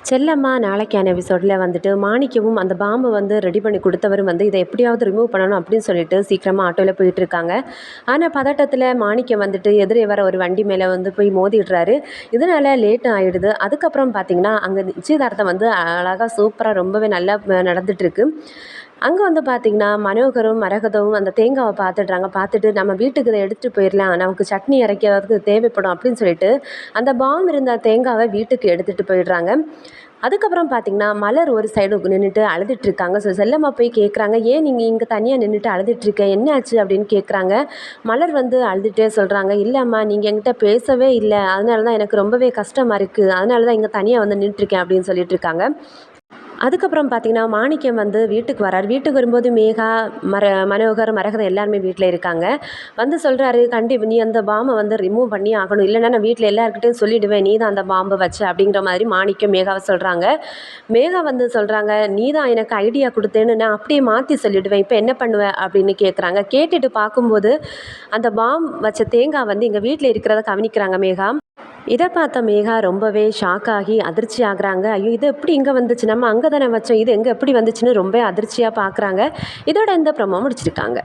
செல்லம்மா நாளைக்கான எபிசோடில் வந்துட்டு மாணிக்கவும் அந்த பாம்பை வந்து ரெடி பண்ணி கொடுத்தவரும் வந்து இதை எப்படியாவது ரிமூவ் பண்ணணும் அப்படின்னு சொல்லிட்டு சீக்கிரமாக ஆட்டோவில் போயிட்டு இருக்காங்க. ஆனால் பதட்டத்தில் மாணிக்கம் வந்துட்டு எதிரே வர ஒரு வண்டி மேலே வந்து போய் மோதிடுறாரு. இதனால லேட்டு ஆகிடுது. அதுக்கப்புறம் பார்த்திங்கன்னா அங்கே நிச்சயதார்த்தம் வந்து அழகாக சூப்பராக ரொம்பவே நல்லா நடந்துட்டுருக்கு. அங்கே வந்து பார்த்திங்கன்னா மனோகரும் மரகதவும் அந்த தேங்காவை பார்த்துடுறாங்க. பார்த்துட்டு நம்ம வீட்டுக்கு இதை எடுத்துகிட்டு போயிடலாம், நமக்கு சட்னி அரைக்கிறதுக்கு தேவைப்படும் அப்படின்னு சொல்லிட்டு அந்த பாம் இருந்த தேங்காவை வீட்டுக்கு எடுத்துகிட்டு போயிடுறாங்க. அதுக்கப்புறம் பார்த்திங்கன்னா மலர் ஒரு சைடு நின்றுட்டு அழுதுட்டுருக்காங்க. ஸோ செல்லம்மா போய் கேட்குறாங்க, ஏன் நீங்கள் இங்கே தனியாக நின்றுட்டு அழுதுட்டுருக்க, என்ன ஆச்சு அப்படின்னு கேட்குறாங்க. மலர் வந்து அழுதுகிட்டே சொல்கிறாங்க, இல்லைம்மா நீங்கள் என்கிட்ட பேசவே இல்லை, அதனால தான் எனக்கு ரொம்பவே கஷ்டமாக இருக்குது, அதனால தான் இங்கே தனியாக வந்து நின்றுட்டுருக்கேன் அப்படின்னு சொல்லிட்டு இருக்காங்க. அதுக்கப்புறம் பார்த்திங்கன்னா மாணிக்கம் வந்து வீட்டுக்கு வரார். வீட்டுக்கு வரும்போது மேகா, மனோகர், மரகதம் எல்லாருமே வீட்டில் இருக்காங்க. வந்து சொல்கிறாரு, நீ அந்த பாம்பை வந்து ரிமூவ் பண்ணி ஆகணும், இல்லைன்னா நான் வீட்டில் எல்லாருக்கிட்டையும் சொல்லிவிடுவேன் நீ தான் அந்த பாம்பை வச்ச அப்படிங்கிற மாதிரி மாணிக்கம் மேகாவை சொல்கிறாங்க. மேகா வந்து சொல்கிறாங்க, நீ தான் எனக்கு ஐடியா கொடுத்தேன்னு நான் அப்படியே மாற்றி சொல்லிவிடுவேன், இப்போ என்ன பண்ணுவேன் அப்படின்னு கேட்குறாங்க. கேட்டுட்டு பார்க்கும்போது அந்த பாம் வச்ச தேங்காய் வந்து எங்கள் வீட்டில் இருக்கிறத கவனிக்கிறாங்க மேகா. இதை பார்த்த மேகா ரொம்பவே ஷாக் ஆகி அதிர்ச்சி ஆகுறாங்க. ஐயோ, இது எப்படி இங்கே வந்துச்சு, நம்ம அங்கே தானே வச்சோம், இது எங்கே எப்படி வந்துச்சுன்னு ரொம்ப அதிர்ச்சியாக பார்க்குறாங்க. இதோட இந்த ப்ரோமோ முடிச்சிருக்காங்க.